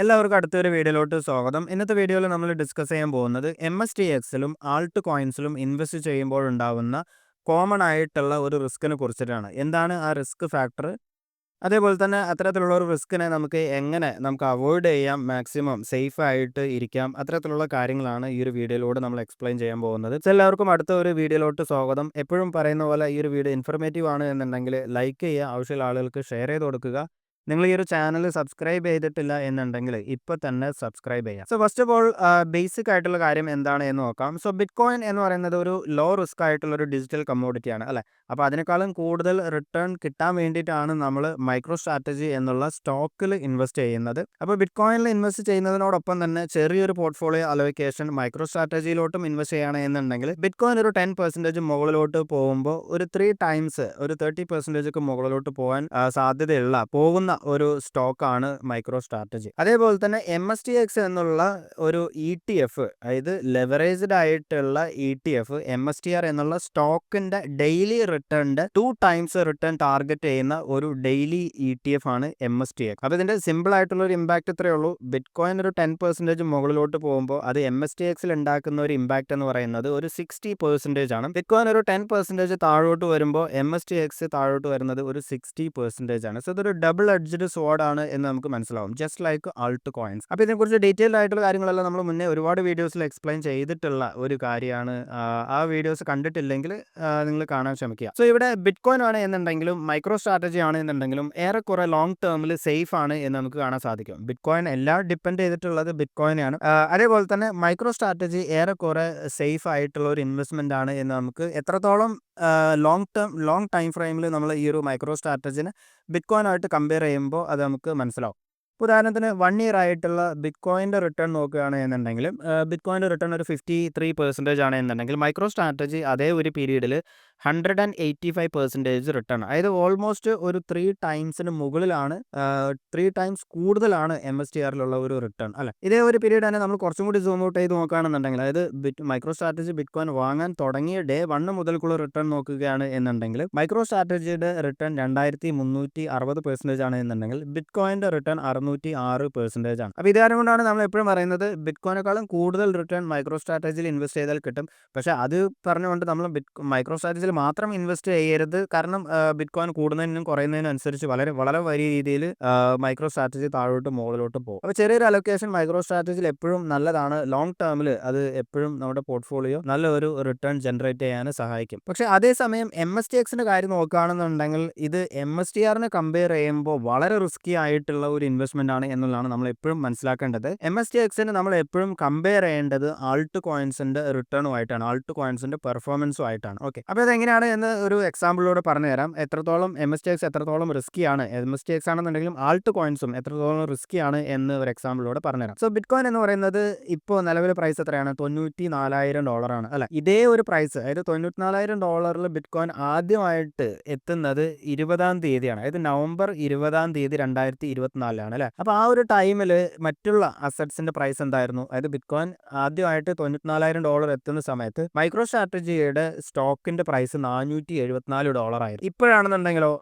എല്ലാവർക്കും അടുത്തൊരു വീഡിയോയിലോട്ട് സ്വാഗതം. ഇന്നത്തെ വീഡിയോയിൽ നമ്മൾ ഡിസ്കസ് ചെയ്യാൻ പോകുന്നത് MSTXലും ആൾട്ട് കോയിൻസിലും ഇൻവെസ്റ്റ് ചെയ്യുമ്പോഴുണ്ടാവുന്ന കോമൺ ആയിട്ടുള്ള ഒരു റിസ്കിനെ കുറിച്ചിട്ടാണ്. എന്താണ് ആ റിസ്ക് ഫാക്ടർ? അതേപോലെ തന്നെ അത്തരത്തിലുള്ള ഒരു റിസ്കിനെ നമുക്ക് അവോയ്ഡ് ചെയ്യാം, മാക്സിമം സേഫ് ആയിട്ട് ഇരിക്കാം. അത്തരത്തിലുള്ള കാര്യങ്ങളാണ് ഈ ഒരു വീഡിയോയിലൂടെ നമ്മൾ എക്സ്പ്ലെയിൻ ചെയ്യാൻ പോകുന്നത്. എല്ലാവർക്കും അടുത്ത ഒരു വീഡിയോയിലോട്ട് സ്വാഗതം. എപ്പോഴും പറയുന്ന പോലെ ഈ ഒരു വീഡിയോ ഇൻഫർമേറ്റീവ് ആണ് എന്നുണ്ടെങ്കിൽ ലൈക്ക് ചെയ്യുക, ആവശ്യമുള്ള ആളുകൾക്ക് ഷെയർ ചെയ്ത് കൊടുക്കുക. നിങ്ങൾ ഈ ഒരു ചാനൽ സബ്സ്ക്രൈബ് ചെയ്തിട്ടില്ല എന്നുണ്ടെങ്കിൽ ഇപ്പോൾ തന്നെ സബ്സ്ക്രൈബ് ചെയ്യാം. ഫസ്റ്റ് ഓഫ് ഓൾ ബേസിക് ആയിട്ടുള്ള കാര്യം എന്താണ് എന്ന് നോക്കാം. ബിറ്റ് കോയിൻ എന്ന് പറയുന്നത് ഒരു ലോ റിസ്ക് ആയിട്ടുള്ള ഒരു ഡിജിറ്റൽ കമ്മോഡിറ്റിയാണ് അല്ലേ. അപ്പോൾ അതിനേക്കാളും കൂടുതൽ റിട്ടേൺ കിട്ടാൻ വേണ്ടിയിട്ടാണ് നമ്മൾ മൈക്രോ സ്ട്രാറ്റജി എന്നുള്ള സ്റ്റോക്കിൽ ഇൻവെസ്റ്റ് ചെയ്യുന്നത്. അപ്പോൾ ബിറ്റ് കോയിനിൽ ഇൻവെസ്റ്റ് ചെയ്യുന്നതിനോടൊപ്പം തന്നെ ചെറിയൊരു പോർട്ട്ഫോളിയോ അലോക്കേഷൻ മൈക്രോ സ്ട്രാറ്റജിയിലോട്ടും ഇൻവെസ്റ്റ് ചെയ്യണമെന്നുണ്ടെങ്കിൽ ബിറ്റ് കോയിൻ ഒരു 10% മുകളിലോട്ട് പോകുമ്പോൾ ഒരു 3 ടൈംസ് ഒരു 30% മുകളിലോട്ട് പോകാൻ പോകുന്ന ഒരു സ്റ്റോക്കാണ് മൈക്രോ സ്ട്രാറ്റജി. അതേപോലെ തന്നെ MSTX എന്നുള്ള ഒരു ETF, അതായത് ലെവറേജ്ഡ് ആയിട്ടുള്ള ETF, MSTR എന്നുള്ള സ്റ്റോക്കിന്റെ ഡെയിലി റിട്ടേണിന്റെ 2 ടൈംസ് റിട്ടേൺ ടാർഗറ്റ് ചെയ്യുന്ന ഒരു ഡെയിലി ETF ആണ് MSTX. അപ്പോൾ ഇതിന്റെ സിമ്പിൾ ആയിട്ടുള്ള ഒരു ഇമ്പാക്ട് ഇത്രയേ ഉള്ളൂ. ബിറ്റ് കോയിൻ ഒരു 10% മുകളിലോട്ട് പോകുമ്പോൾ അത് MSTXൽ ഉണ്ടാക്കുന്ന ഒരു ഇമ്പാക്ട് എന്ന് പറയുന്നത് ഒരു 60% ആണ്. ബിറ്റ് കോയിൻ ഒരു 10% താഴോട്ട് വരുമ്പോൾ MSTX താഴോട്ട് വരുന്നത് ഒരു 60% ആണ്. ഇതൊരു ഡബിൾ എഡ്ജ്ഡ് സോഡ് ആണ് എന്ന് നമുക്ക് മനസ്സിലാവും, ജസ്റ്റ് ലൈക്ക് ആൾട്ട് കോയിൻസ്. അപ്പോൾ ഇതിനെക്കുറിച്ച് ഡീറ്റെയിൽഡ് ആയിട്ടുള്ള കാര്യങ്ങളെല്ലാം നമ്മൾ മുന്നേ ഒരുപാട് വീഡിയോസിൽ എക്സ്പ്ലെയിൻ ചെയ്തിട്ടുള്ള ഒരു കാര്യമാണ്. ആ വീഡിയോസ് കണ്ടിട്ടില്ലെങ്കിൽ നിങ്ങൾ കാണാൻ ശ്രമിക്കുക. ഇവിടെ ബിറ്റ് കോയിൻ ആണ് എന്നുണ്ടെങ്കിലും മൈക്രോ സ്ട്രാറ്റജി ആണ് എന്നുണ്ടെങ്കിലും ഏറെക്കുറെ ലോങ് ടേമിൽ സേഫ് ആണ് എന്ന് നമുക്ക് കാണാൻ സാധിക്കും. ബിറ്റ് കോയിൻ എല്ലാം ഡിപ്പെൻഡ് ചെയ്തിട്ടുള്ളത് ബിറ്റ് കോയിനാണ്. അതേപോലെ തന്നെ മൈക്രോ സ്ട്രാറ്റജി ഏറെക്കുറെ സേഫ് ആയിട്ടുള്ള ഒരു ഇൻവെസ്റ്റ്മെന്റ് ആണ് എന്ന് നമുക്ക് എത്രത്തോളം ലോങ് ടൈം ഫ്രെയിമിൽ നമ്മൾ ഈ ഒരു മൈക്രോ സ്ട്രാറ്റജിനെ ബിറ്റ് കോയിൻ ആയിട്ട് കമ്പയർ ചെയ്യുമ്പോൾ അത് നമുക്ക് മനസ്സിലാവും. ഉദാഹരണത്തിന് 1 ഇയർ ആയിട്ടുള്ള ബിറ്റ് കോയിൻ്റെ റിട്ടേൺ നോക്കുകയാണ് എന്നുണ്ടെങ്കിലും ബിറ്റ് കോയിൻ്റെ റിട്ടേൺ ഒരു 53% ആണ് എന്നുണ്ടെങ്കിൽ മൈക്രോ സ്ട്രാറ്റജി അതേ ഒരു പീരീഡിൽ 185% റിട്ടേൺ, അതായത് ഓൾമോസ്റ്റ് ഒരു 3 ടൈംസിന് മുകളിലാണ്, 3 ടൈംസ് കൂടുതലാണ് MSTRലുള്ള ഒരു റിട്ടേൺ അല്ലേ. ഇതേ ഒരു പീരീഡ് തന്നെ നമ്മൾ കുറച്ചും കൂടി സൂം ഔട്ട് ചെയ്ത് നോക്കുകയാണെന്നുണ്ടെങ്കിൽ, അതായത് മൈക്രോ സ്ട്രാറ്റജി ബിറ്റ് കോയിൻ വാങ്ങാൻ തുടങ്ങിയ ഡേ 1 മുതൽക്കുള്ള റിട്ടേൺ നോക്കുകയാണ് എന്നുണ്ടെങ്കിൽ മൈക്രോ സ്ട്രാറ്റജിയുടെ റിട്ടേൺ 2360% ആണ് എന്നുണ്ടെങ്കിൽ ബിറ്റ് കോയിൻ്റെ റിട്ടേൺ 606% ആണ്. അപ്പോൾ ഇതാരം കൊണ്ടാണ് നമ്മൾ എപ്പോഴും പറയുന്നത് ബിറ്റ് കോയിനേക്കാളും കൂടുതൽ റിട്ടേൺ മൈക്രോ സ്ട്രാറ്റജിയിൽ ഇൻവെസ്റ്റ് ചെയ്താൽ കിട്ടും. പക്ഷേ അത് പറഞ്ഞുകൊണ്ട് നമ്മൾ മൈക്രോ സ്ട്രാറ്റജിയിൽ മാത്രം ഇൻവെസ്റ്റ് ചെയ്യരുത്. കാരണം ബിറ്റ് കോയിൻ കൂടുന്നതിനും കുറയുന്നതിനും അനുസരിച്ച് വളരെ വലിയ രീതിയിൽ മൈക്രോ സ്ട്രാറ്റജി താഴോട്ട് മുകളിലോട്ട് പോകും. അപ്പോൾ ചെറിയൊരു അലൊക്കേഷൻ മൈക്രോ സ്ട്രാറ്റജിയിൽ എപ്പോഴും നല്ലതാണ്. ലോങ് ടേമിൽ അത് എപ്പോഴും നമ്മുടെ പോർട്ട്ഫോളിയോ നല്ലൊരു റിട്ടേൺ ജനറേറ്റ് ചെയ്യാൻ സഹായിക്കും. പക്ഷേ അതേസമയം MSTXന്റെ കാര്യം നോക്കുകയാണെന്നുണ്ടെങ്കിൽ ഇത് MSTRനെ കമ്പയർ ചെയ്യുമ്പോൾ വളരെ റിസ്കി ആയിട്ടുള്ള ഒരു ഇൻവെസ്റ്റ്മെന്റ് ആണ് എന്നുള്ളതാണ് നമ്മൾ എപ്പോഴും മനസ്സിലാക്കേണ്ടത്. MSTXന് നമ്മൾ എപ്പോഴും കമ്പയർ ചെയ്യേണ്ടത് ആൾട്ട് കോയിൻസിന്റെ റിട്ടേണുമായിട്ടാണ്, ആൾട്ട് കോയിൻസിന്റെ പെർഫോമൻസും ആയിട്ടാണ്. ഓക്കെ, അപ്പോൾ ഇതെങ്ങനെയാണ് എന്ന് ഒരു എക്സാമ്പിളിലൂടെ പറഞ്ഞുതരാം. MSTX എത്രത്തോളം റിസ്കി ആണ്, MSTX ആണെന്നുണ്ടെങ്കിലും ആൾട്ട് കോയിൻസും എത്രത്തോളം റിസ്കി ആണ് എന്ന് ഒരു എക്സാമ്പിളിലൂടെ പറഞ്ഞുതരാം. ബിറ്റ് കോയിൻ എന്ന് പറയുന്നത് ഇപ്പോൾ നിലവിലെ പ്രൈസ് എത്രയാണ്? $94,000 ആണ് അല്ലെ. ഇതേ ഒരു പ്രൈസ്, അതായത് $94,000 ബിറ്റ് കോയിൻ ആദ്യമായിട്ട് എത്തുന്നത് 20-ാം തീയതിയാണ്, അതായത് നവംബർ 20-ാം തീയതി 2024 അല്ലെ. അപ്പോൾ ആ ഒരു ടൈമിൽ മറ്റുള്ള അസറ്റ്സിന്റെ പ്രൈസ് എന്തായിരുന്നു? അതായത് ബിറ്റ് കോയിൻ ആദ്യമായിട്ട് $94,000 എത്തുന്ന സമയത്ത് മൈക്രോ സ്ട്രാറ്റജിയുടെ സ്റ്റോക്കിന്റെ പ്രൈസ് $474 ആയിരുന്നു. ഇപ്പോഴാണെന്നുണ്ടെങ്കിലോ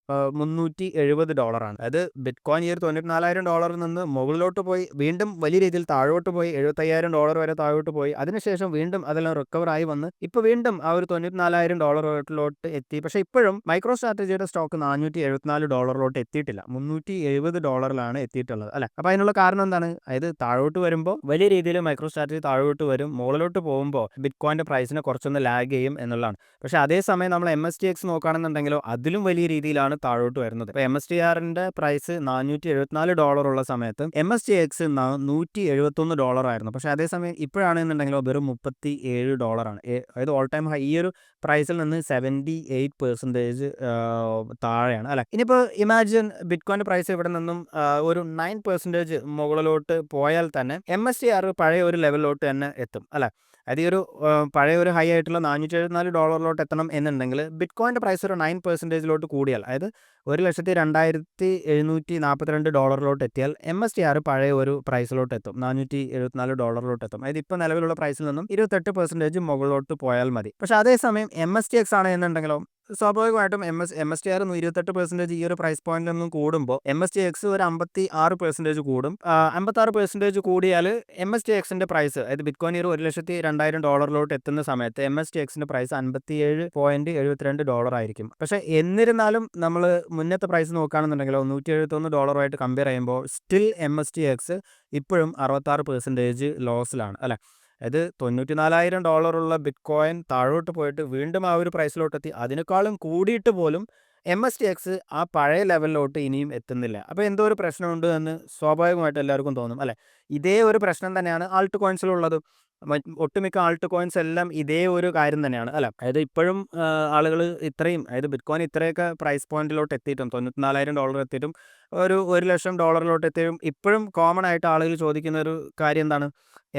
$370 ആണ്. അതായത് ബിറ്റ് കോയിൻ ഈ ഒരു $94,000 നിന്ന് മുകളിലോട്ട് പോയി വീണ്ടും വലിയ രീതിയിൽ താഴോട്ട് പോയി $75,000 വരെ താഴോട്ട് പോയി. അതിനുശേഷം വീണ്ടും അതെല്ലാം റിക്കവർ ആയി വന്ന് ഇപ്പോൾ വീണ്ടും ആ ഒരു $94,000 എത്തി. പക്ഷേ ഇപ്പോഴും മൈക്രോ സ്ട്രാറ്റജിയുടെ സ്റ്റോക്ക് $474 എത്തിയിട്ടില്ല, $370 എത്തിയിട്ടുള്ളത് അല്ലെ. അപ്പോൾ അതിനുള്ള കാരണം എന്താണ്? അതായത് താഴോട്ട് വരുമ്പോൾ വലിയ രീതിയിൽ മൈക്രോ സ്ട്രാറ്റജി താഴോട്ട് വരും, മുകളിലോട്ട് പോകുമ്പോൾ ബിറ്റ് കോയിന്റെ പ്രൈസിനെ കുറച്ചൊന്ന് ലാഗ് ചെയ്യും എന്നുള്ളതാണ്. പക്ഷേ അതേസമയം നമ്മൾ MSTX നോക്കുകയാണെന്നുണ്ടെങ്കിലോ അതിലും വലിയ രീതിയിലാണ് താഴോട്ട് വരുന്നത്. ഇപ്പോൾ MSTRന്റെ പ്രൈസ് $474 ഉള്ള സമയത്ത് MSTX $171 ആയിരുന്നു. പക്ഷേ അതേസമയം ഇപ്പോഴാണെന്നുണ്ടെങ്കിലോ വെറും $37 ആണ്. അതായത് ഓൾ ടൈം ഹൈ ഈ ഒരു പ്രൈസിൽ നിന്ന് 78% താഴെയാണ് അല്ലെ. ഇനിയിപ്പോൾ ഇമാജിൻ ബിറ്റ് കോയിൻ്റെ പ്രൈസ് ഇവിടെ നിന്നും ഒരു 9% മുകളിലോട്ട് പോയാൽ തന്നെ MSTR പഴയ ഒരു ലെവലിലോട്ട് തന്നെ എത്തും അല്ലെ. അതായത് ഈ ഒരു പഴയ ഒരു ഹൈ ആയിട്ടുള്ള $474 എത്തണം എന്നുണ്ടെങ്കിൽ ബിറ്റ് കോയിൻ്റെ പ്രൈസ് ഒരു 9% കൂടിയാൽ, അതായത് $1,02,742 എത്തിയാൽ MSTR പഴയ ഒരു പ്രൈസിലോട്ട് എത്തും, $474 എത്തും. അതായത് ഇപ്പോൾ നിലവിലുള്ള പ്രൈസിൽ നിന്നും 28% മുകളിലോട്ട് പോയാൽ മതി. പക്ഷേ അതേസമയം MSTX ആണ് എന്നുണ്ടെങ്കിലോ സ്വാഭാവികമായിട്ടും MSTR 128% ഈ ഒരു പ്രൈസ് പോയിന്റിൽ നിന്നും കൂടുമ്പോൾ MSTX ഒരു 56% കൂടും. 56% കൂടിയാൽ MSTXന്റെ പ്രൈസ്, അതായത് ബിറ്റ്കോയിൻ ഒരു $1,02,000 എത്തുന്ന സമയത്ത് MSTXന്റെ പ്രൈസ് $57.72 ആയിരിക്കും. പക്ഷേ എന്നിരുന്നാലും നമ്മൾ മുന്നത്തെ പ്രൈസ് നോക്കുകയാണെന്നുണ്ടെങ്കിലോ $171 കമ്പയർ ചെയ്യുമ്പോൾ സ്റ്റിൽ MSTX ഇപ്പോഴും 66% ലോസിലാണ് അല്ലേ. അതായത് $94,000 ഉള്ള ബിറ്റ്കോയിൻ താഴോട്ട് പോയിട്ട് വീണ്ടും ആ ഒരു പ്രൈസിലോട്ടെത്തി. അതിനേക്കാളും കൂടിയിട്ട് പോലും MSTX ആ പഴയ ലെവലിലോട്ട് ഇനിയും എത്തുന്നില്ല. അപ്പോൾ എന്തോ ഒരു പ്രശ്നമുണ്ട് എന്ന് സ്വാഭാവികമായിട്ട് എല്ലാവർക്കും തോന്നും അല്ലേ. ഇതേ ഒരു പ്രശ്നം തന്നെയാണ് ആൾട്ട് കോയിൻസിലുള്ളത്. ഒട്ടുമിക്ക ആൾട്ട് കോയിൻസ് എല്ലാം ഇതേ ഒരു കാര്യം തന്നെയാണ് അല്ല. അതായത് ഇപ്പോഴും ആളുകൾ ഇത്രയും, അതായത് ബിറ്റ്കോയിൻ ഇത്രയൊക്കെ പ്രൈസ് പോയിന്റിലോട്ട് എത്തിയിട്ടും $94,000 എത്തിയിട്ടും $1,00,000 എത്തിയും ഇപ്പോഴും കോമൺ ആയിട്ട് ആളുകൾ ചോദിക്കുന്ന ഒരു കാര്യം എന്താണ്,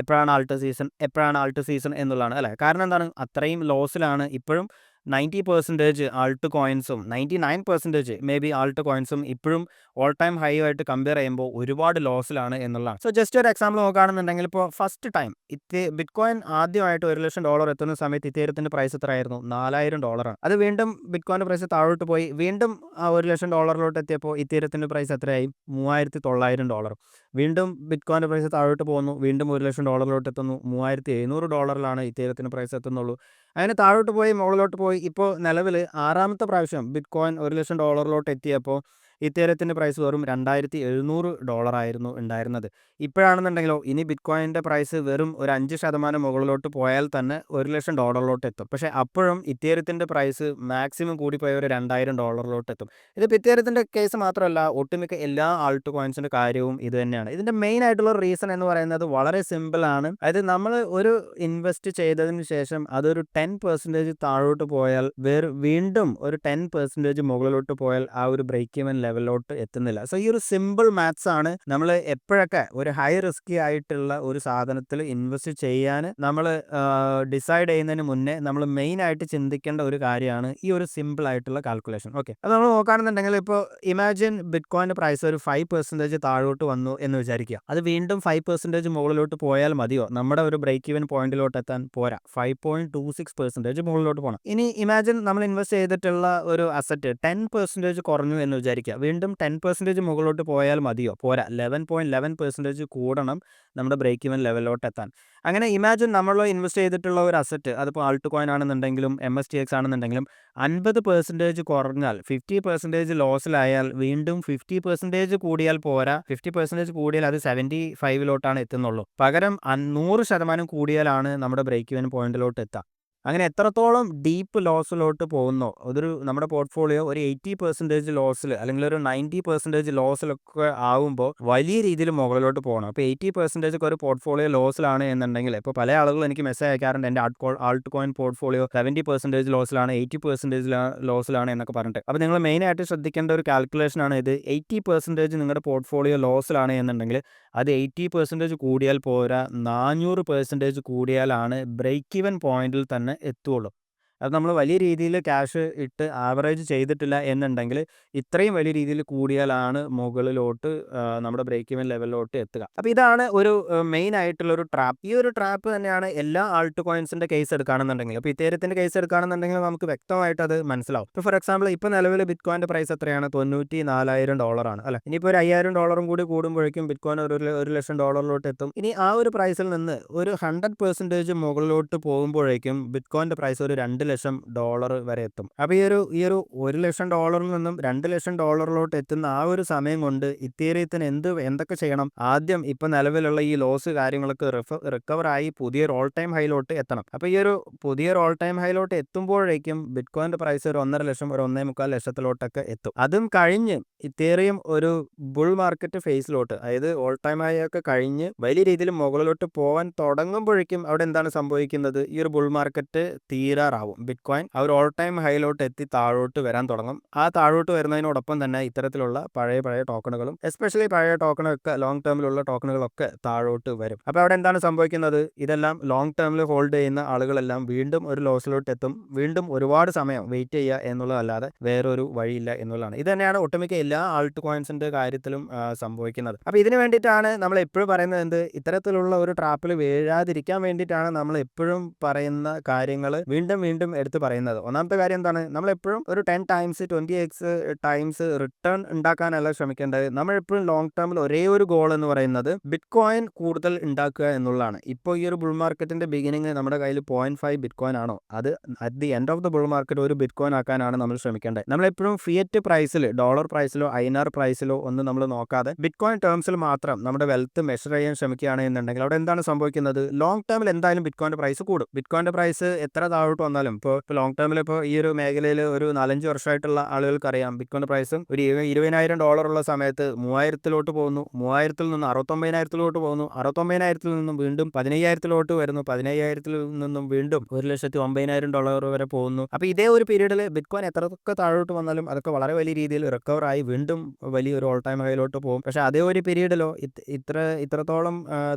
എപ്പോഴാണ് ആൾട്ട് സീസൺ എന്നുള്ളതാണ് അല്ലേ. കാരണം എന്താണ്, അത്രയും ലോസിലാണ് ഇപ്പോഴും 90% ആൾട്ട് കോയിൻസും 99% മേ ബി ആൾട്ട് കോയിൻസും ഇപ്പോഴും ഓൾ ടൈം ഹൈ ആയിട്ട് കമ്പയർ ചെയ്യുമ്പോൾ ഒരുപാട് ലോസിലാണ് എന്നുള്ളതാണ്. സോ ജസ്റ്റ് ഒരു എക്സാമ്പിൾ നോക്കുകയാണെന്നുണ്ടെങ്കിൽ ഇപ്പോൾ ഫസ്റ്റ് ടൈം ബിറ്റ്കോയിൻ ആദ്യമായിട്ട് $1,00,000 എത്തുന്ന സമയത്ത് ഇത്തേരത്തിൻ്റെ പ്രൈസ് എത്രയായിരുന്നു? $4,000 ആണ്. അത് വീണ്ടും ബിറ്റ്കോയിൻ്റെ പ്രൈസ് താഴോട്ട് പോയി വീണ്ടും ആ $1,00,000 എത്തിയപ്പോൾ ഇത്തേരത്തിൻ്റെ പ്രൈസ് എത്രയായി? $3,900. വീണ്ടും ബിറ്റ്കോയിൻ്റെ പ്രൈസ് താഴോട്ട് പോകുന്നു, വീണ്ടും $1,00,000 എത്തുന്നു, $3,700 ഇത്തേരത്തിൻ്റെ പ്രൈസ് എത്തുന്നുള്ളൂ. അങ്ങനെ താഴോട്ട് പോയി മുകളിലോട്ട് പോയി ഇപ്പോൾ നിലവിൽ ആറാമത്തെ പ്രാവശ്യം ബിറ്റ്കോയിൻ $1,00,000 എത്തിയപ്പോൾ ഇത്തേരത്തിൻ്റെ പ്രൈസ് വെറും $2,700 ആയിരുന്നു ഉണ്ടായിരുന്നത്. ഇപ്പോഴാണെന്നുണ്ടെങ്കിലോ ഇനി ബിറ്റ്കോയിൻ്റെ പ്രൈസ് വെറും ഒരു 5% മുകളിലോട്ട് പോയാൽ തന്നെ $1,00,000 എത്തും. പക്ഷേ അപ്പോഴും ഇത്തേരത്തിൻ്റെ പ്രൈസ് മാക്സിമം കൂടിപ്പോയ ഒരു $2,000 എത്തും. ഇത് ഇത്തേരത്തിൻ്റെ കേസ് മാത്രമല്ല, ഒട്ടുമിക്ക എല്ലാ ആൾട്ട് കോയിൻസിൻ്റെ കാര്യവും ഇത് തന്നെയാണ്. ഇതിൻ്റെ മെയിൻ ആയിട്ടുള്ള റീസൺ എന്ന് പറയുന്നത് വളരെ സിമ്പിളാണ്. അതായത് നമ്മൾ ഒരു ഇൻവെസ്റ്റ് ചെയ്തതിന് ശേഷം അതൊരു 10% താഴോട്ട് പോയാൽ വീണ്ടും ഒരു 10% മുകളിലോട്ട് പോയാൽ ആ ഒരു ബ്രേക്ക് ഈവൻ ലെവലിലോട്ട് എത്തുന്നില്ല. സോ ഈ ഒരു സിമ്പിൾ മാത്സ് ആണ് നമ്മൾ എപ്പോഴൊക്കെ ഒരു ഹൈ റിസ്കി ആയിട്ടുള്ള ഒരു സാധനത്തിൽ ഇൻവെസ്റ്റ് ചെയ്യാൻ നമ്മൾ ഡിസൈഡ് ചെയ്യുന്നതിന് മുന്നേ നമ്മൾ മെയിൻ ആയിട്ട് ചിന്തിക്കേണ്ട ഒരു കാര്യമാണ് ഈ ഒരു സിമ്പിൾ ആയിട്ടുള്ള കാൽക്കുലേഷൻ. ഓക്കെ, അത് നമ്മൾ നോക്കുകയാണെന്നുണ്ടെങ്കിൽ ഇപ്പോൾ ഇമാജിൻ ബിറ്റ്കോയിൻ്റെ പ്രൈസ് ഒരു 5% താഴോട്ട് വന്നു എന്ന് വിചാരിക്കുക. അത് വീണ്ടും 5% മുകളിലോട്ട് പോയാൽ മതിയോ നമ്മുടെ ഒരു ബ്രേക്ക് ഈവൻ പോയിന്റിലോട്ട് എത്താൻ? പോരാ, 5.26% മുകളിലോട്ട് പോകണം. ഇനി ഇമാജിൻ നമ്മൾ ഇൻവെസ്റ്റ് ചെയ്തിട്ടുള്ള ഒരു അസറ്റ് 10% കുറഞ്ഞു എന്ന് വിചാരിക്കുക. വീണ്ടും 10% മുകളിലോട്ട് പോയാൽ മതിയോ? പോരാ, 11.11% കൂടണം നമ്മുടെ ബ്രേക്ക് ഈവൻ ലെവലിലോട്ട് എത്താൻ. അങ്ങനെ ഇമാജിൻ നമ്മൾ ഇൻവെസ്റ്റ് ചെയ്തിട്ടുള്ള ഒരു അസറ്റ്, അതിപ്പോൾ ആൾട്ട് കോയിൻ ആണെന്നുണ്ടെങ്കിലും MSTX ആണെന്നുണ്ടെങ്കിലും 50% കുറഞ്ഞാൽ, 50% ലോസിലായാൽ വീണ്ടും 50% കൂടിയാൽ പോരാ, 50% കൂടിയാൽ അത് 75ലോട്ടാണ് എത്തുന്നുള്ളൂ. പകരം 100% കൂടിയാലാണ് നമ്മുടെ ബ്രേക്ക് ഈവൻ പോയിന്റിലോട്ട് എത്തുക. അങ്ങനെ എത്രത്തോളം ഡീപ്പ് ലോസിലോട്ട് പോകുന്നോ, നമ്മുടെ പോർട്ട്ഫോളിയോ ഒരു 80% ലോസിൽ അല്ലെങ്കിൽ ഒരു 90% ലോസിലൊക്കെ ആവുമ്പോൾ വലിയ രീതിയിൽ മുകളിലോട്ട് പോകണം. അപ്പോൾ 80% ഒക്കെ ഒരു പോർട്ട്ഫോളിയോ ലോസിലാണ് എന്നുണ്ടെങ്കിൽ, ഇപ്പോൾ പല ആളുകളും എനിക്ക് മെസ്സേജ് അയക്കാറുണ്ട്, എൻ്റെ ആൾട്ട് കോയിൻ പോർട്ട്ഫോളിയോ 70% ലോസിലാണ്, 80% ലോസിലാണ് എന്നൊക്കെ പറഞ്ഞിട്ട്. അപ്പോൾ നിങ്ങൾ മെയിനായിട്ട് ശ്രദ്ധിക്കേണ്ട ഒരു കാൽക്കുലേഷനാണ് ഇത്. 80% നിങ്ങളുടെ പോർട്ട്ഫോളിയോ ലോസിലാണ് എന്നുണ്ടെങ്കിൽ അത് 80% കൂടിയാൽ പോരാ, 400% കൂടിയാലാണ് ബ്രേക്ക് ഈവൻ പോയിന്റിൽ തന്നെ എത്തുള്ളൂ. അത് നമ്മൾ വലിയ രീതിയിൽ ക്യാഷ് ഇട്ട് ആവറേജ് ചെയ്തിട്ടില്ല എന്നുണ്ടെങ്കിൽ ഇത്രയും വലിയ രീതിയിൽ കൂടിയാലാണ് മുകളിലോട്ട് നമ്മുടെ ബ്രേക്ക് ഈവൻ ലെവലിലോട്ട് എത്തുക. അപ്പോൾ ഇതാണ് ഒരു മെയിൻ ആയിട്ടുള്ളൊരു ട്രാപ്പ്. ഈ ഒരു ട്രാപ്പ് തന്നെയാണ് എല്ലാ ആൾട്ട് കോയിൻസിൻ്റെ കേസ് എടുക്കുകയാണെന്നുണ്ടെങ്കിൽ. അപ്പോൾ ഇത്തേരത്തിൻ്റെ കേസ് എടുക്കുകയാണെന്നുണ്ടെങ്കിൽ നമുക്ക് വ്യക്തമായിട്ട് അത് മനസ്സിലാവും. ഇപ്പോൾ ഫോർ എക്സാമ്പിൾ ഇപ്പോൾ നിലവിൽ ബിറ്റ്കോയിൻ്റെ പ്രൈസ് എത്രയാണ്? $94,000 ആണ് അല്ലേ. ഇനിയിപ്പോൾ ഒരു $5,000 കൂടി കൂടുമ്പോഴേക്കും ബിറ്റ്കോയിൻ ഒരു $1,00,000 എത്തും. ഇനി ആ ഒരു പ്രൈസിൽ നിന്ന് ഒരു 100% മുകളിലോട്ട് പോകുമ്പോഴേക്കും ബിറ്റ്കോയിൻ്റെ പ്രൈസ് ഒരു $2,00,000 വരെ എത്തും. അപ്പോൾ ഈ ഒരു $1,00,000 നിന്നും $2,00,000 എത്തുന്ന ആ ഒരു സമയം കൊണ്ട് ഇത്തീരിയത്തിന് എന്തൊക്കെ ചെയ്യണം? ആദ്യം ഇപ്പോൾ നിലവിലുള്ള ഈ ലോസ് കാര്യങ്ങളൊക്കെ റിക്കവറായി പുതിയൊരു ഓൾ ടൈം ഹൈലോട്ട് എത്തണം. അപ്പോൾ ഈ ഒരു പുതിയൊരു ഓൾ ടൈം ഹൈലോട്ട് എത്തുമ്പോഴേക്കും ബിറ്റ്കോയിൻ്റെ പ്രൈസ് ഒരു 1,50,000 ഒരു 1,25,000 എത്തും. അതും കഴിഞ്ഞ് ഇത്തേറിയും ഒരു ബുൾ മാർക്കറ്റ് ഫേസിലോട്ട്, അതായത് ഓൾ ടൈം ഹൈ ഒക്കെ കഴിഞ്ഞ് വലിയ രീതിയിൽ മുകളിലോട്ട് പോകാൻ തുടങ്ങുമ്പോഴേക്കും അവിടെ എന്താണ് സംഭവിക്കുന്നത്? ഈ ഒരു ബുൾ മാർക്കറ്റ് തീരാറാവും. ബിറ്റ്കോയിൻ ആ ഒരു ഓൾ ടൈം ഹൈലോട്ട് എത്തി താഴോട്ട് വരാൻ തുടങ്ങും. ആ താഴോട്ട് വരുന്നതിനോടൊപ്പം തന്നെ ഇത്തരത്തിലുള്ള പഴയ ടോക്കണുകളും, എസ്പെഷ്യലി പഴയ ടോക്കണൊക്കെ ലോങ് ടേമിലുള്ള ടോക്കണുകളൊക്കെ താഴോട്ട് വരും. അപ്പോൾ അവിടെ എന്താണ് സംഭവിക്കുന്നത്? ഇതെല്ലാം ലോങ് ടേമിൽ ഹോൾഡ് ചെയ്യുന്ന ആളുകളെല്ലാം വീണ്ടും ഒരു ലോസിലോട്ട് എത്തും. വീണ്ടും ഒരുപാട് സമയം വെയിറ്റ് ചെയ്യുക എന്നുള്ളതല്ലാതെ വേറൊരു വഴിയില്ല എന്നുള്ളതാണ്. ഇത് തന്നെയാണ് ഒട്ടുമിക്ക എല്ലാ ആൾട്ട് കോയിൻസിൻ്റെ കാര്യത്തിലും സംഭവിക്കുന്നത്. അപ്പോൾ ഇതിന് വേണ്ടിയിട്ടാണ് നമ്മൾ എപ്പോഴും പറയുന്നത്, ഇത്തരത്തിലുള്ള ഒരു ട്രാപ്പിൽ വീഴാതിരിക്കാൻ വേണ്ടിയിട്ടാണ് നമ്മൾ എപ്പോഴും പറയുന്ന കാര്യങ്ങൾ വീണ്ടും കാര്യം എടുത്ത് പറയുന്നത്. ഒന്നാമത്തെ കാര്യം എന്താണ്, നമ്മളെപ്പോഴും ഒരു 10 ടൈംസ് 20x ടൈംസ് റിട്ടേൺ ഉണ്ടാക്കാനല്ല ശ്രമിക്കേണ്ടത്. നമ്മളെപ്പോഴും ലോങ് ടേമിൽ ഒരേ ഒരു ഗോൾ എന്ന് പറയുന്നത് ബിറ്റ് കോയിൻ കൂടുതൽ ഉണ്ടാക്കുക എന്നുള്ളതാണ്. ഇപ്പോൾ ഈ ഒരു ബുൾ മാർക്കറ്റിന്റെ ബിഗിനിങ് നമ്മുടെ കയ്യിൽ 0.5 ബിറ്റ് കോയിൻ ആണോ, അത് at the end of the bull market ഒരു ബിറ്റ് കോയിൻ ആക്കാനാണ് നമ്മൾ ശ്രമിക്കേണ്ടത്. നമ്മളെപ്പോഴും ഫിയറ്റ് പ്രൈസിൽ, ഡോളർ പ്രൈസിലോ INR പ്രൈസിലോ ഒന്നും നമ്മൾ നോക്കാതെ ബിറ്റ് കോയിൻ ടേംസിൽ മാത്രം നമ്മുടെ വെൽത്ത് മെഷർ ചെയ്യാൻ ശ്രമിക്കുകയാണ് എന്നുണ്ടെങ്കിൽ അവിടെ എന്താണ് സംഭവിക്കുന്നത്, ലോങ് ടേമിൽ എന്തായാലും ബിറ്റ് കോയിന്റെ പ്രൈസ് കൂടും. ബിറ്റ് കോയിന്റെ പ്രൈസ് എത്ര താഴോട്ട് വന്നാലും ഇപ്പോൾ ലോങ് ടേമിൽ ഇപ്പോൾ ഈ ഒരു മേഖലയിൽ ഒരു 4-5 വർഷമായിട്ടുള്ള ആളുകൾക്ക് അറിയാം, ബിറ്റ് കോയിന്റെ പ്രൈസും ഒരു $20,000 ഉള്ള സമയത്ത് 3000-ലോട്ട് പോകുന്നു, 3000-ൽ നിന്ന് 69,000-ലോട്ട് പോകുന്നു, 69,000-ൽ നിന്നും വീണ്ടും 15,000-ലോട്ട് വരുന്നു, 15,000-ൽ നിന്നും വീണ്ടും $1,90,000 വരെ പോകുന്നു. അപ്പോൾ ഇതേ ഒരു പീരീഡിൽ ബിറ്റ് കോയിൻ എത്രയൊക്കെ താഴോട്ട് വന്നാലും അതൊക്കെ വളരെ വലിയ രീതിയിൽ റിക്കവർ ആയി വീണ്ടും വലിയൊരു ഓൾ ടൈം ഹൈയിലോട്ട് പോകും. പക്ഷേ അതേ ഒരു പീരീഡിലോ ഇത്രത്തോളം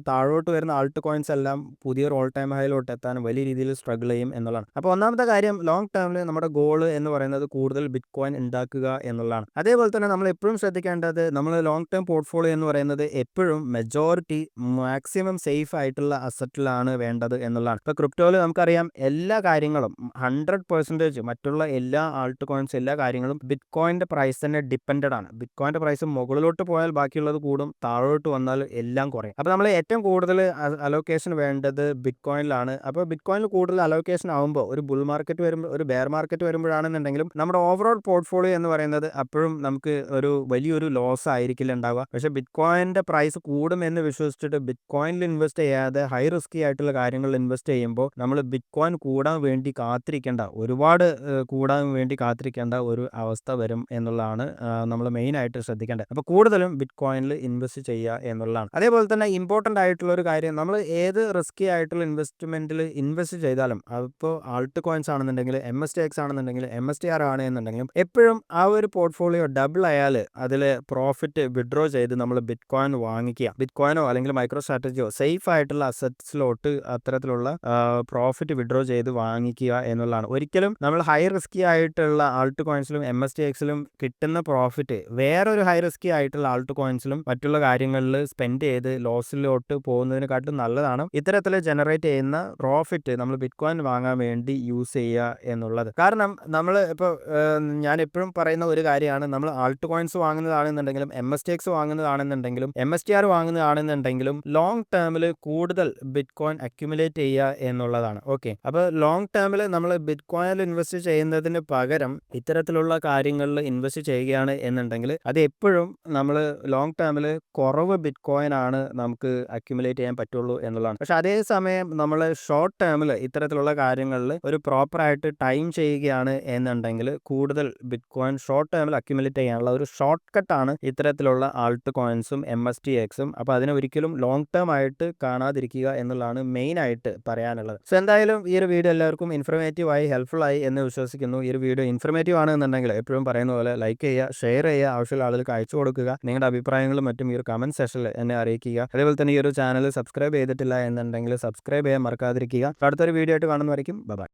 താഴോട്ട് വരുന്ന ആൾട്ട് കോയിൻസ് എല്ലാം പുതിയൊരു ഓൾ ടൈം ഹൈയിലോട്ട് എത്താൻ വലിയ രീതിയിൽ സ്ട്രഗിൾ ചെയ്യും എന്നുള്ളതാണ്. അപ്പോൾ ഒന്നാമത്തെ കാര്യം, ലോങ് ടേമിൽ നമ്മുടെ ഗോൾ എന്ന് പറയുന്നത് കൂടുതൽ ബിറ്റ് കോയിൻ ഉണ്ടാക്കുക എന്നുള്ളതാണ്. അതേപോലെ തന്നെ നമ്മൾ എപ്പോഴും ശ്രദ്ധിക്കേണ്ടത്, നമ്മൾ ലോങ് ടേം പോർട്ട്ഫോളിയോ എന്ന് പറയുന്നത് എപ്പോഴും മെജോറിറ്റി മാക്സിമം സേഫ് ആയിട്ടുള്ള അസറ്റിലാണ് വേണ്ടത് എന്നുള്ളതാണ്. ഇപ്പോൾ ക്രിപ്റ്റോയിൽ നമുക്കറിയാം എല്ലാ കാര്യങ്ങളും 100% മറ്റുള്ള എല്ലാ ആൾട്ട് കോയിൻസ് എല്ലാ കാര്യങ്ങളും ബിറ്റ് കോയിൻ്റെ പ്രൈസ് തന്നെ ഡിപ്പെൻഡഡ് ആണ്. ബിറ്റ് കോയിൻ്റെ പ്രൈസ് മുകളിലോട്ട് പോയാൽ ബാക്കിയുള്ളത് കൂടും, താഴോട്ട് വന്നാൽ എല്ലാം കുറയും. അപ്പോൾ നമ്മൾ ഏറ്റവും കൂടുതൽ അലോക്കേഷൻ വേണ്ടത് ബിറ്റ് കോയിനിലാണ്. അപ്പോൾ ബിറ്റ് കോയിനിൽ കൂടുതൽ അലോക്കേഷൻ ആകുമ്പോൾ ഒരു ബുൾ മാർക്കറ്റ് വരുമ്പോൾ, ഒരു ബെയർ മാർക്കറ്റ് വരുമ്പോഴാണെന്നുണ്ടെങ്കിലും നമ്മുടെ ഓവറോൾ പോർട്ട്ഫോളിയോ എന്ന് പറയുന്നത് അപ്പോഴും നമുക്ക് ഒരു വലിയൊരു ലോസ് ആയിരിക്കില്ല ഉണ്ടാവുക. പക്ഷേ ബിറ്റ് കോയിൻ്റെ പ്രൈസ് കൂടുമെന്ന് വിശ്വസിച്ചിട്ട് ബിറ്റ് കോയിനിൽ ഇൻവെസ്റ്റ് ചെയ്യാതെ ഹൈ റിസ്കി ആയിട്ടുള്ള കാര്യങ്ങളിൽ ഇൻവെസ്റ്റ് ചെയ്യുമ്പോൾ നമ്മൾ ബിറ്റ് കോയിൻ കൂടാൻ വേണ്ടി കാത്തിരിക്കേണ്ട, ഒരുപാട് കൂടാൻ വേണ്ടി കാത്തിരിക്കേണ്ട ഒരു അവസ്ഥ വരും എന്നുള്ളതാണ് നമ്മൾ മെയിനായിട്ട് ശ്രദ്ധിക്കേണ്ടത്. അപ്പോൾ കൂടുതലും ബിറ്റ് കോയിനിൽ ഇൻവെസ്റ്റ് ചെയ്യുക എന്നുള്ളതാണ്. അതേപോലെ തന്നെ ഇമ്പോർട്ടൻ്റ് ആയിട്ടുള്ള ഒരു കാര്യം, നമ്മൾ ഏത് റിസ്കി ആയിട്ടുള്ള ഇൻവെസ്റ്റ്മെൻറ്റിൽ ഇൻവെസ്റ്റ് ചെയ്താലും, അതിപ്പോൾ ആൾട്ട് കോയിൻസ് ആണെന്നുണ്ടെങ്കിൽ, MSTX ആണെന്നുണ്ടെങ്കിൽ, MSTR ആണ് എന്നുണ്ടെങ്കിലും, എപ്പോഴും ആ ഒരു പോർട്ട്ഫോളിയോ ഡബിൾ ആയാൽ അതിൽ പ്രോഫിറ്റ് വിഡ്രോ ചെയ്ത് നമ്മൾ ബിറ്റ് കോയിൻ വാങ്ങിക്കുക. ബിറ്റ് കോയിനോ അല്ലെങ്കിൽ മൈക്രോ സ്ട്രാറ്റജിയോ സേഫ് ആയിട്ടുള്ള അസറ്റ്സിലോട്ട് അത്തരത്തിലുള്ള പ്രോഫിറ്റ് വിഡ്രോ ചെയ്ത് വാങ്ങിക്കുക എന്നുള്ളതാണ്. ഒരിക്കലും നമ്മൾ ഹൈ റിസ്കി ആയിട്ടുള്ള ആൾട്ട് കോയിൻസിലും MSTXലും കിട്ടുന്ന പ്രോഫിറ്റ് വേറൊരു ഹൈ റിസ്കി ആയിട്ടുള്ള ആൾട്ട് കോയിൻസിലും മറ്റുള്ള കാര്യങ്ങളിൽ സ്പെൻഡ് ചെയ്ത് ലോസിലോട്ട് പോകുന്നതിനെക്കാട്ടും നല്ലതാണ് ഇത്തരത്തിൽ ജനറേറ്റ് ചെയ്യുന്ന പ്രോഫിറ്റ് നമ്മൾ ബിറ്റ് കോയിൻ വാങ്ങാൻ വേണ്ടി യൂസ് ചെയ്യുക എന്നുള്ളത്. കാരണം നമ്മൾ ഇപ്പോൾ ഞാൻ എപ്പോഴും പറയുന്ന ഒരു കാര്യമാണ്, നമ്മൾ ആൾട്ട് കോയിൻസ് വാങ്ങുന്നതാണെന്നുണ്ടെങ്കിലും, MSTX വാങ്ങുന്നതാണെന്നുണ്ടെങ്കിലും, MSTR വാങ്ങുന്നതാണെന്നുണ്ടെങ്കിലും ലോങ് ടേമിൽ കൂടുതൽ ബിറ്റ് കോയിൻ അക്യുമുലേറ്റ് ചെയ്യുക എന്നുള്ളതാണ്. ഓക്കെ, അപ്പോൾ ലോങ് ടേമിൽ നമ്മൾ ബിറ്റ് കോയിനിൽ ഇൻവെസ്റ്റ് ചെയ്യുന്നതിന് പകരം ഇത്തരത്തിലുള്ള കാര്യങ്ങളിൽ ഇൻവെസ്റ്റ് ചെയ്യുകയാണ് എന്നുണ്ടെങ്കിൽ അത് എപ്പോഴും നമ്മൾ ലോങ് ടേമിൽ കുറവ് ബിറ്റ് കോയിൻ ആണ് നമുക്ക് അക്യുമുലേറ്റ് ചെയ്യാൻ പറ്റുള്ളൂ എന്നുള്ളതാണ്. പക്ഷെ അതേസമയം നമ്മൾ ഷോർട്ട് ടേമിൽ ഇത്തരത്തിലുള്ള കാര്യങ്ങളിൽ ഒരു പ്രോപ്പറായിട്ട് ടൈം ചെയ്യുകയാണ് എന്നുണ്ടെങ്കിൽ കൂടുതൽ ബിറ്റ് കോയിൻ ഷോർട്ട് ടേമിൽ അക്യുമുലേറ്റ് ചെയ്യാനുള്ള ഒരു ഷോർട്ട് കട്ടാണ് ഇത്തരത്തിലുള്ള ആൾട്ട് കോയിൻസും MSTXും. അപ്പോൾ അതിനെ ഒരിക്കലും ലോങ് ടേം ആയിട്ട് കാണാതിരിക്കുക എന്നുള്ളതാണ് മെയിനായിട്ട് പറയാനുള്ളത്. സോ എന്തായാലും ഈ ഒരു വീഡിയോ എല്ലാവർക്കും ഇൻഫർമേറ്റീവ് ആയി, ഹെൽപ്ഫുൾ ആയി എന്ന് വിശ്വസിക്കുന്നു. ഈ ഒരു വീഡിയോ ഇൻഫർമേറ്റീവ് ആണെന്നുണ്ടെങ്കിൽ എപ്പോഴും പറയുന്ന പോലെ ലൈക്ക് ചെയ്യുക, ഷെയർ ചെയ്യുക, ആവശ്യമുള്ള ആളുകൾക്ക് അയച്ചു കൊടുക്കുക. നിങ്ങളുടെ അഭിപ്രായങ്ങളും മറ്റും ഈ ഒരു കമൻറ്റ് സെക്ഷനിൽ എന്നെ അറിയിക്കുക. അതേപോലെ തന്നെ ഈ ഒരു ചാനൽ സബ്സ്ക്രൈബ് ചെയ്തിട്ടില്ല എന്നുണ്ടെങ്കിൽ സബ്സ്ക്രൈബ് ചെയ്യാൻ മറക്കാതിരിക്കുക. അടുത്തൊരു വീഡിയോ ആയിട്ട് കാണുന്നവരേക്കും ബൈ.